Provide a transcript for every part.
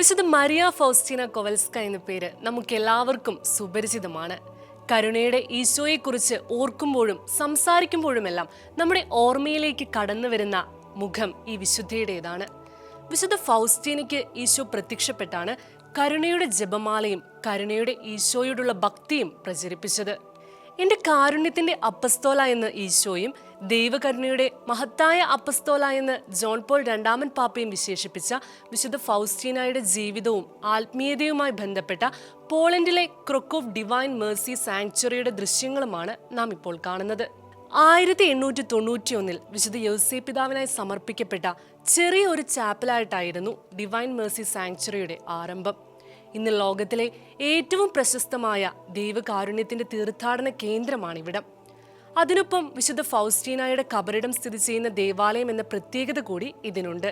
വിശുദ്ധ Maria Faustina കൊവൽസ്ക എന്ന പേര് നമുക്കെല്ലാവർക്കും സുപരിചിതമാണ്. കരുണയുടെ ഈശോയെക്കുറിച്ച് ഓർക്കുമ്പോഴും സംസാരിക്കുമ്പോഴുമെല്ലാം നമ്മുടെ ഓർമ്മയിലേക്ക് കടന്നു വരുന്ന മുഖം ഈ വിശുദ്ധയുടേതാണ്. വിശുദ്ധ ഫൗസ്റ്റീനയ്ക്ക് ഈശോ പ്രത്യക്ഷപ്പെട്ടാണ് കരുണയുടെ ജപമാലയും കരുണയുടെ ഈശോയോടുള്ള ഭക്തിയും പ്രചരിപ്പിച്ചത്. എന്റെ കാരുണ്യത്തിന്റെ അപ്പസ്തോല എന്ന് ഈശോയും ദൈവകരുണയുടെ മഹത്തായ അപ്പസ്തോല എന്ന് ജോൺ പോൾ രണ്ടാമൻ പാപ്പയും വിശേഷിപ്പിച്ച വിശുദ്ധ ഫൗസ്റ്റീനയുടെ ജീവിതവും ആത്മീയതയുമായി ബന്ധപ്പെട്ട പോളണ്ടിലെ ക്രൊക്കോവ് ഡിവൈൻ മേഴ്സി സാങ്ച്വറിയുടെ ദൃശ്യങ്ങളുമാണ് നാം ഇപ്പോൾ കാണുന്നത്. 1891 വിശുദ്ധ യൗസേപ്പ് പിതാവിനായി സമർപ്പിക്കപ്പെട്ട ചെറിയ ഒരു ചാപ്പലായിട്ടായിരുന്നു ഡിവൈൻ മേഴ്സി സാങ്ച്വറിയുടെ ആരംഭം. ഇന്ന് ലോകത്തിലെ ഏറ്റവും പ്രശസ്തമായ ദൈവകാരുണ്യത്തിന്റെ തീർത്ഥാടന കേന്ദ്രമാണിവിടം. അതിനൊപ്പം വിശുദ്ധ ഫൗസ്റ്റീനയുടെ കബറിടം സ്ഥിതി ചെയ്യുന്ന ദേവാലയം എന്ന പ്രത്യേകത കൂടി ഇതിനുണ്ട്.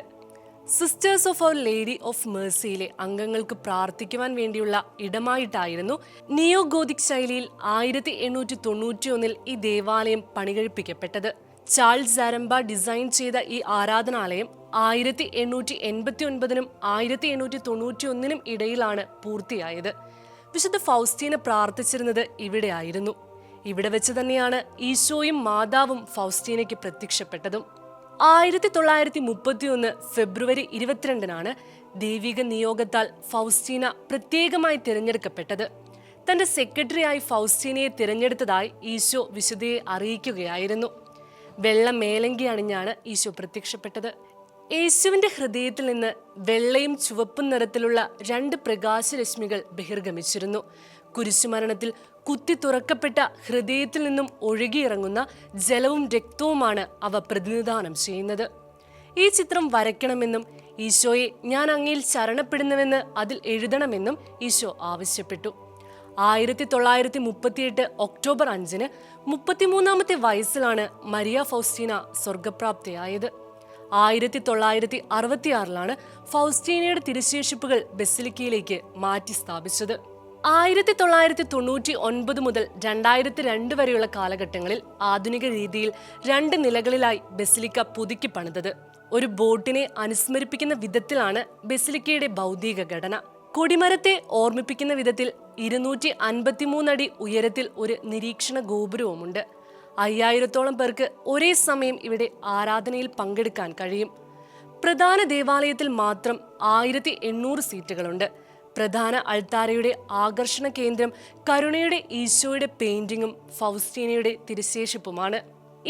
Sisters of our lady of മേഴ്സിയിലെ അംഗങ്ങൾക്ക് പ്രാർത്ഥിക്കുവാൻ വേണ്ടിയുള്ള ഇടമായിട്ടായിരുന്നു നിയോ ഗോതിക് ശൈലിയിൽ 1891 ഈ ദേവാലയം പണികഴിപ്പിക്കപ്പെട്ടത്. ചാൾസ് സാരംബ ഡിസൈൻ ചെയ്ത ഈ ആരാധനാലയം 1889 1891 ഇടയിലാണ് പൂർത്തിയായത്. വിശുദ്ധ ഫൗസ്റ്റീന പ്രാർത്ഥിച്ചിരുന്നത് ഇവിടെയായിരുന്നു. ഇവിടെ വെച്ച് തന്നെയാണ് ഈശോയും മാതാവും ഫൗസ്റ്റീനയ്ക്ക് പ്രത്യക്ഷപ്പെട്ടതും. 1931 ഫെബ്രുവരി 22 ദൈവിക നിയോഗത്താൽ ഫൗസ്റ്റീന പ്രത്യേകമായി തിരഞ്ഞെടുക്കപ്പെട്ടത്. തന്റെ സെക്രട്ടറിയായി ഫൗസ്റ്റീനയെ തിരഞ്ഞെടുത്തതായി ഈശോ വിശുദ്ധയെ അറിയിക്കുകയായിരുന്നു. വെള്ള മേലങ്കി അണിഞ്ഞാണ് ഈശോ പ്രത്യക്ഷപ്പെട്ടത്. യേശുവിന്റെ ഹൃദയത്തിൽ നിന്ന് വെള്ളയും ചുവപ്പും നിറത്തിലുള്ള 2 പ്രകാശരശ്മികൾ ബഹിർഗമിച്ചിരുന്നു. കുരിശുമരണത്തിൽ കുത്തി തുറക്കപ്പെട്ട ഹൃദയത്തിൽ നിന്നും ഒഴുകിയിറങ്ങുന്ന ജലവും രക്തവുമാണ് അവ പ്രതിനിധാനം ചെയ്യുന്നത്. ഈ ചിത്രം വരയ്ക്കണമെന്നും ഈശോയെ ഞാൻ അങ്ങയിൽ ശരണപ്പെടുന്നുവെന്ന് അതിൽ എഴുതണമെന്നും ഈശോ ആവശ്യപ്പെട്ടു. 1938 ഒക്ടോബർ 5 33-ാമത്തെ വയസ്സിലാണ് മരിയ ഫൗസ്റ്റീന സ്വർഗപ്രാപ്തയായത്. 1966 ഫൗസ്റ്റീനയുടെ തിരുശേഷിപ്പുകൾ ബസിലിക്കയിലേക്ക് മാറ്റി സ്ഥാപിച്ചത്. 1999 മുതൽ 2002 വരെയുള്ള കാലഘട്ടങ്ങളിൽ ആധുനിക രീതിയിൽ 2 നിലകളിലായി ബസിലിക്ക പുതുക്കി പണിതത്. ഒരു ബോട്ടിനെ അനുസ്മരിപ്പിക്കുന്ന വിധത്തിലാണ് ബസിലിക്കയുടെ ഭൗതിക ഘടന. കൊടിമരത്തെ ഓർമ്മിപ്പിക്കുന്ന വിധത്തിൽ 253 അടി ഉയരത്തിൽ ഒരു നിരീക്ഷണ ഗോപുരവുമുണ്ട്. 5000-ഓളം പേർക്ക് ഒരേ സമയം ഇവിടെ ആരാധനയിൽ പങ്കെടുക്കാൻ കഴിയും. പ്രധാന ദേവാലയത്തിൽ മാത്രം 1800 സീറ്റുകളുണ്ട്. പ്രധാന അൾത്താരയുടെ ആകർഷണ കേന്ദ്രം കരുണയുടെ ഈശോയുടെ പെയിന്റിങ്ങും ഫൗസ്റ്റീനയുടെ തിരുശേഷിപ്പുമാണ്.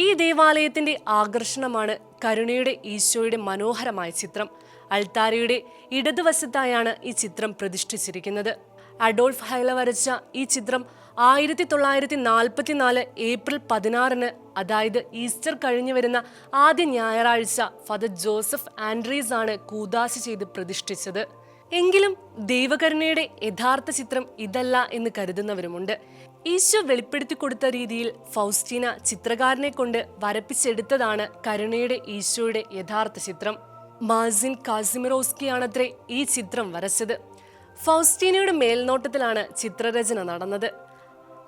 ഈ ദേവാലയത്തിന്റെ ആകർഷണമാണ് കരുണയുടെ ഈശോയുടെ മനോഹരമായ ചിത്രം. അൾത്താരയുടെ ഇടതുവശത്തായാണ് ഈ ചിത്രം പ്രതിഷ്ഠിച്ചിരിക്കുന്നത്. അഡോൾഫ് ഹൈല വരച്ച ഈ ചിത്രം 1944 ഏപ്രിൽ 16 അതായത് ഈസ്റ്റർ കഴിഞ്ഞു വരുന്ന ആദ്യ ഞായറാഴ്ച ഫാദർ ജോസഫ് ആൻഡ്രീസ് ആണ് കൂദാശ ചെയ്ത് പ്രതിഷ്ഠിച്ചത്. എങ്കിലും ദൈവകരുണയുടെ യഥാർത്ഥ ചിത്രം ഇതല്ല എന്ന് കരുതുന്നവരുമുണ്ട്. ഈശോ വെളിപ്പെടുത്തി കൊടുത്ത രീതിയിൽ ഫൗസ്റ്റീന ചിത്രകാരനെ കൊണ്ട് വരപ്പിച്ചെടുത്തതാണ് കരുണയുടെ ഈശോയുടെ യഥാർത്ഥ ചിത്രം. മാസിൻ കാസിമിറോസ്കിയാണത്രേ ഈ ചിത്രം വരച്ചത്. ഫൗസ്റ്റീനയുടെ മേൽനോട്ടത്തിലാണ് ചിത്രരചന നടന്നത്.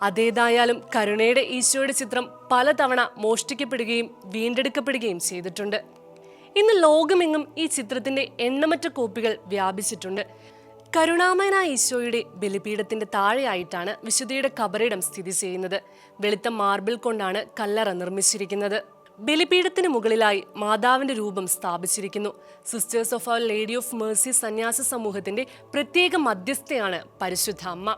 അതേതായാലും കരുണയുടെ ഈശോയുടെ ചിത്രം പലതവണ മോഷ്ടിക്കപ്പെടുകയും വീണ്ടെടുക്കപ്പെടുകയും ചെയ്തിട്ടുണ്ട്. ഇന്ന് ലോകമെങ്ങും ഈ ചിത്രത്തിന്റെ എണ്ണമറ്റ കോപ്പികൾ വ്യാപിച്ചിട്ടുണ്ട്. കരുണാമയനായ ഈശോയുടെ ബലിപീഠത്തിന്റെ താഴെയായിട്ടാണ് വിശുദ്ധയുടെ കബറിടം സ്ഥിതി ചെയ്യുന്നത്. വെളുത്ത മാർബിൾ കൊണ്ടാണ് കല്ലറ നിർമ്മിച്ചിരിക്കുന്നത്. ബലിപീഠത്തിന് മുകളിലായി മാതാവിന്റെ രൂപം സ്ഥാപിച്ചിരിക്കുന്നു. Sisters of our lady of mercy സന്യാസ സമൂഹത്തിന്റെ പ്രത്യേക മധ്യസ്ഥയാണ് പരിശുദ്ധ അമ്മ.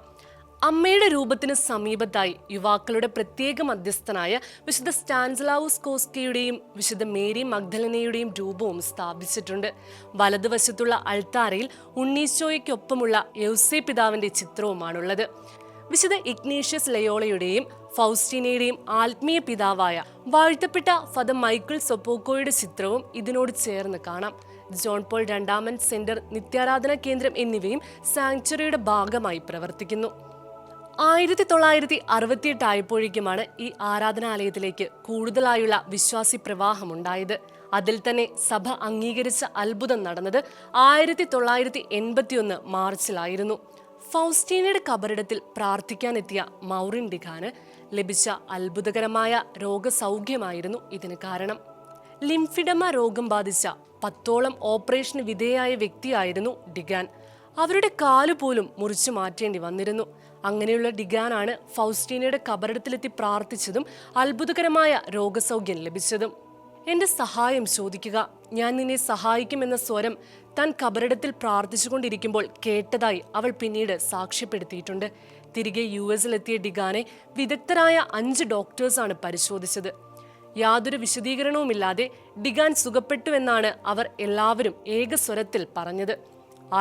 അമ്മയുടെ രൂപത്തിന് സമീപത്തായി യുവാക്കളുടെ പ്രത്യേക മധ്യസ്ഥനായ വിശുദ്ധ സ്റ്റാൻസ്ലാവൂസ് കോസ്കയുടെയും വിശുദ്ധ മേരി മഗ്ദലനയുടെയും രൂപവും സ്ഥാപിച്ചിട്ടുണ്ട്. വലതുവശത്തുള്ള അൾത്താരയിൽ ഉണ്ണീശോയ്ക്കൊപ്പമുള്ള യൗസേപ്പ് പിതാവിന്റെ ചിത്രവുമാണുള്ളത്. വിശുദ്ധ ഇഗ്നേഷ്യസ് ലയോളയുടെയും ഫൗസ്റ്റീനയുടെയും ആത്മീയ പിതാവായ വാഴ്ത്തപ്പെട്ട ഫാദർ മൈക്കിൾ സൊപ്പോക്കോയുടെ ചിത്രവും ഇതിനോട് ചേർന്ന് കാണാം. ജോൺ പോൾ രണ്ടാമൻ സെന്റർ, നിത്യാരാധന കേന്ദ്രം എന്നിവയും സാങ്ച്വറിയുടെ ഭാഗമായി പ്രവർത്തിക്കുന്നു. 1968 ആയപ്പോഴേക്കുമാണ് ഈ ആരാധനാലയത്തിലേക്ക് കൂടുതലായുള്ള വിശ്വാസി പ്രവാഹമുണ്ടായത്. അതിൽ തന്നെ സഭ അംഗീകരിച്ച അത്ഭുതം നടന്നത് 1981 മാർച്ചിലായിരുന്നു. ഫൗസ്റ്റീനയുടെ കബറിടത്തിൽ പ്രാർത്ഥിക്കാനെത്തിയ മൗറിൻ ഡിഗാന് ലഭിച്ച അത്ഭുതകരമായ രോഗസൗഖ്യമായിരുന്നു ഇതിന് കാരണം. ലിംഫിഡമ രോഗം ബാധിച്ച 10ഓളം ഓപ്പറേഷന് വിധേയായ വ്യക്തിയായിരുന്നു ഡിഗാൻ. അവരുടെ കാലുപോലും മുറിച്ചു മാറ്റേണ്ടി വന്നിരുന്നു. അങ്ങനെയുള്ള ഡിഗാനാണ് ഫൗസ്റ്റീനയുടെ കബറിടത്തിലെത്തി പ്രാർത്ഥിച്ചതും അത്ഭുതകരമായ രോഗസൗഖ്യം ലഭിച്ചതും. എന്റെ സഹായം ചോദിക്കുക, ഞാൻ നിന്നെ സഹായിക്കുമെന്ന സ്വരം താൻ കബറിടത്തിൽ പ്രാർത്ഥിച്ചുകൊണ്ടിരിക്കുമ്പോൾ കേട്ടതായി അവൾ പിന്നീട് സാക്ഷ്യപ്പെടുത്തിയിട്ടുണ്ട്. തിരികെ US-ലെത്തിയ ഡിഗാനെ വിദഗ്ധരായ 5 ഡോക്ടേഴ്സാണ് പരിശോധിച്ചത്. യാതൊരു വിശദീകരണവുമില്ലാതെ ഡിഗാൻ സുഖപ്പെട്ടുവെന്നാണ് അവർ എല്ലാവരും ഏകസ്വരത്തിൽ പറഞ്ഞത്.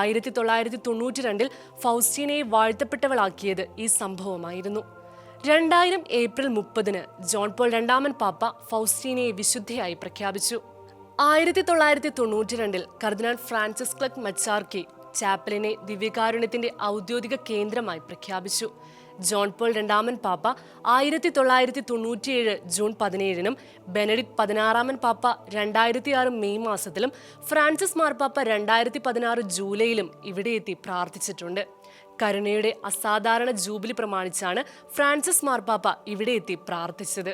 1992 ഫൗസ്റ്റീനയെ വാഴ്ത്തപ്പെട്ടവളാക്കിയത് ഈ സംഭവമായിരുന്നു. 2000 ഏപ്രിൽ 30 ജോൺ പോൾ രണ്ടാമൻ പാപ്പ ഫൗസ്റ്റീനയെ വിശുദ്ധയായി പ്രഖ്യാപിച്ചു. 1992 കർദിനാൾ ഫ്രാൻസിസ് ക്ലർക്ക് മച്ചാർക്കി ചാപ്പലിനെ ദിവ്യകാരുണ്യത്തിന്റെ ഔദ്യോഗിക കേന്ദ്രമായി പ്രഖ്യാപിച്ചു. ജോൺ പോൾ രണ്ടാമൻ പാപ്പ 1997 ജൂൺ 17 ബെനഡിക്ട് 16 പാപ്പ 2006 മെയ് മാസത്തിലും ഫ്രാൻസിസ് മാർപ്പാപ്പ 2016 ജൂലൈയിലും ഇവിടെ എത്തി പ്രാർത്ഥിച്ചിട്ടുണ്ട്. കരുണയുടെ അസാധാരണ ജൂബിലി പ്രമാണിച്ചാണ് ഫ്രാൻസിസ് മാർപ്പാപ്പ ഇവിടെ എത്തി പ്രാർത്ഥിച്ചത്.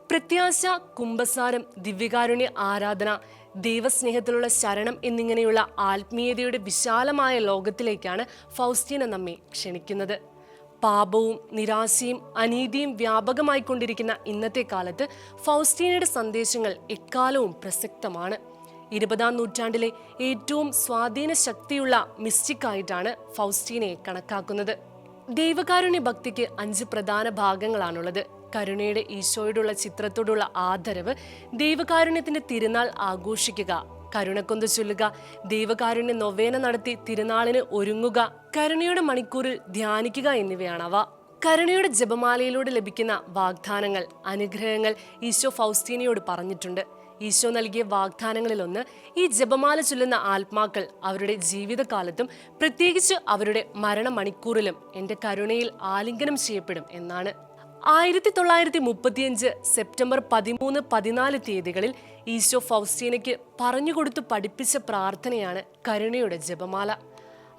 പ്രത്യാശ, കുംഭസാരം, ദിവ്യകാരുണ്യ ആരാധന, ദൈവസ്നേഹത്തിലുള്ള ശരണം എന്നിങ്ങനെയുള്ള ആത്മീയതയുടെ വിശാലമായ ലോകത്തിലേക്കാണ് ഫൗസ്റ്റീന നമ്മെ ക്ഷണിക്കുന്നത്. പാപവും നിരാശയും അനീതിയും വ്യാപകമായിക്കൊണ്ടിരിക്കുന്ന ഇന്നത്തെ കാലത്ത് ഫൗസ്റ്റീനയുടെ സന്ദേശങ്ങൾ എക്കാലവും പ്രസക്തമാണ്. 20-ാം നൂറ്റാണ്ടിലെ ഏറ്റവും സ്വാധീന ശക്തിയുള്ള മിസ്റ്റിക്കായിട്ടാണ് ഫൗസ്റ്റീനയെ കണക്കാക്കുന്നത്. ദൈവകാരുണ്യ ഭക്തിക്ക് 5 പ്രധാന ഭാഗങ്ങളാണുള്ളത്. കരുണയുടെ ഈശോയോടുള്ള ചിത്രത്തോടുള്ള ആദരവ്, ദൈവകാരുണ്യത്തിന്റെ തിരുനാൾ ആഘോഷിക്കുക, കരുണക്കൊന്ത് ചൊല്ലുക, ദൈവകാരുണ്യ നൊവേന നടത്തി തിരുനാളിന് ഒരുങ്ങുക, കരുണയുടെ മണിക്കൂറിൽ ധ്യാനിക്കുക എന്നിവയാണവ. കരുണയുടെ ജപമാലയിലൂടെ ലഭിക്കുന്ന വാഗ്ദാനങ്ങൾ, അനുഗ്രഹങ്ങൾ ഈശോ ഫൗസ്റ്റീനയോട് പറഞ്ഞിട്ടുണ്ട്. ഈശോ നൽകിയ വാഗ്ദാനങ്ങളിലൊന്ന് ഈ ജപമാല ചൊല്ലുന്ന ആത്മാക്കൾ അവരുടെ ജീവിതകാലത്തും പ്രത്യേകിച്ച് അവരുടെ മരണമണിക്കൂറിലും എൻ്റെ കരുണയിൽ ആലിംഗനം ചെയ്യപ്പെടും എന്നാണ്. 1935 സെപ്റ്റംബർ 13, 14 തീയതികളിൽ ഈശോ ഫൗസ്റ്റീനയ്ക്ക് പറഞ്ഞുകൊടുത്തു പഠിപ്പിച്ച പ്രാർത്ഥനയാണ് കരുണയുടെ ജപമാല.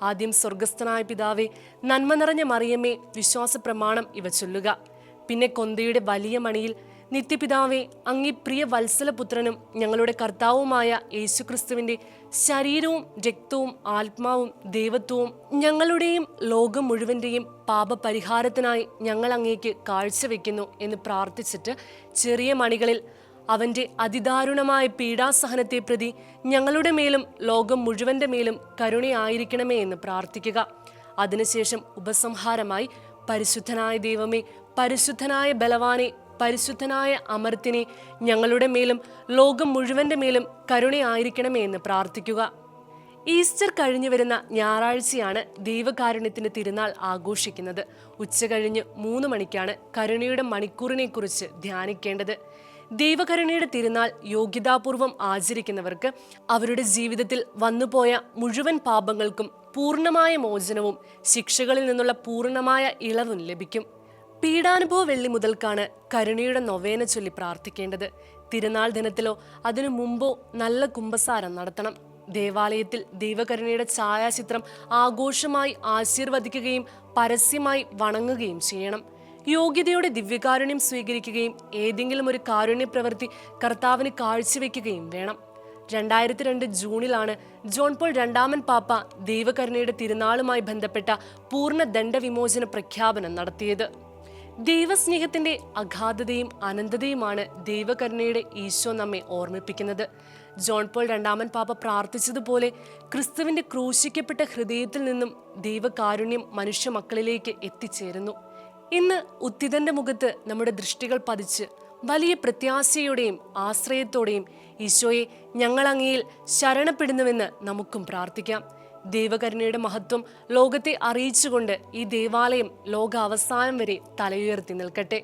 ആദ്യം സ്വർഗസ്ഥനായ പിതാവേ, നന്മ നിറഞ്ഞ മറിയമ്മേ, വിശ്വാസ പ്രമാണം ഇവ ചൊല്ലുക. പിന്നെ കൊന്തയുടെ വലിയ മണിയിൽ, നിത്യപിതാവേ, അങ്ങേ പ്രിയ വത്സലപുത്രനും ഞങ്ങളുടെ കർത്താവുമായ യേശുക്രിസ്തുവിന്റെ ശരീരവും രക്തവും ആത്മാവും ദൈവത്വവും ഞങ്ങളുടെയും ലോകം മുഴുവന്റെയും പാപപരിഹാരത്തിനായി ഞങ്ങൾ അങ്ങേക്ക് കാഴ്ചവെക്കുന്നു എന്ന് പ്രാർത്ഥിച്ചിട്ട് ചെറിയ മണികളിൽ അവന്റെ അതിദാരുണമായ പീഡാസഹനത്തെ പ്രതി ഞങ്ങളുടെ മേലും ലോകം മുഴുവന്റെ മേലും കരുണയായിരിക്കണമേ എന്ന് പ്രാർത്ഥിക്കുക. അതിനുശേഷം ഉപസംഹാരമായി, പരിശുദ്ധനായ ദൈവമേ, പരിശുദ്ധനായ ബലവാനെ, പരിശുദ്ധനായ അമർത്തിനെ, ഞങ്ങളുടെ മേലും ലോകം മുഴുവന്റെ മേലും കരുണയായിരിക്കണമേ എന്ന് പ്രാർത്ഥിക്കുക. ഈസ്റ്റർ കഴിഞ്ഞു വരുന്ന ഞായറാഴ്ചയാണ് ദൈവകാരുണ്യത്തിന്റെ തിരുനാൾ ആഘോഷിക്കുന്നത്. ഉച്ചകഴിഞ്ഞ് 3 മണിക്കാണ് കരുണയുടെ മണിക്കൂറിനെ കുറിച്ച് ധ്യാനിക്കേണ്ടത്. ദൈവകരുണയുടെ തിരുനാൾ യോഗ്യതാപൂർവം ആചരിക്കുന്നവർക്ക് അവരുടെ ജീവിതത്തിൽ വന്നുപോയ മുഴുവൻ പാപങ്ങൾക്കും പൂർണ്ണമായ മോചനവും ശിക്ഷകളിൽ നിന്നുള്ള പൂർണ്ണമായ ഇളവും ലഭിക്കും. പീഡാനുഭവ വെള്ളി മുതൽക്കാണ് കരുണയുടെ നൊവേന ചൊല്ലി പ്രാർത്ഥിക്കേണ്ടത്. തിരുനാൾ ദിനത്തിലോ അതിനു മുമ്പോ നല്ല കുംഭസാരം നടത്തണം. ദേവാലയത്തിൽ ദൈവകരുണയുടെ ഛായാചിത്രം ആഘോഷമായി ആശീർവദിക്കുകയും പരസ്യമായി വണങ്ങുകയും ചെയ്യണം. യോഗ്യതയോടെ ദിവ്യകാരുണ്യം സ്വീകരിക്കുകയും ഏതെങ്കിലും ഒരു കാരുണ്യ പ്രവൃത്തി കർത്താവിന് കാഴ്ചവെക്കുകയും വേണം. 2002 ജൂണിലാണ് ജോൺ പോൾ രണ്ടാമൻ പാപ്പ ദൈവകരുണയുടെ തിരുനാളുമായി ബന്ധപ്പെട്ട പൂർണ്ണ ദണ്ഡവിമോചന പ്രഖ്യാപനം നടത്തിയത്. ദൈവസ്നേഹത്തിന്റെ അഗാധതയും അനന്തതയുമാണ് ദൈവകരുണയുടെ ഈശോ നമ്മെ ഓർമ്മിപ്പിക്കുന്നത്. ജോൺ പോൾ രണ്ടാമൻ പാപ്പ പ്രാർത്ഥിച്ചതുപോലെ ക്രിസ്തുവിന്റെ ക്രൂശിക്കപ്പെട്ട ഹൃദയത്തിൽ നിന്നും ദൈവകാരുണ്യം മനുഷ്യ മക്കളിലേക്ക് എത്തിച്ചേരുന്നു. ഇന്ന് ഉത്തിതന്റെ മുഖത്ത് നമ്മുടെ ദൃഷ്ടികൾ പതിച്ച് വലിയ പ്രത്യാശയോടെയും ആശ്രയത്തോടെയും ഈശോയെ, ഞങ്ങൾ അങ്ങയിൽ ശരണപ്പെടുന്നുവെന്ന് നമുക്കും പ്രാർത്ഥിക്കാം. ദൈവകരുണയുടെ മഹത്വം ലോകത്തെ അറിയിച്ചുകൊണ്ട് ഈ ദേവാലയം ലോക അവസാനം വരെ തലയുയർത്തി നിൽക്കട്ടെ.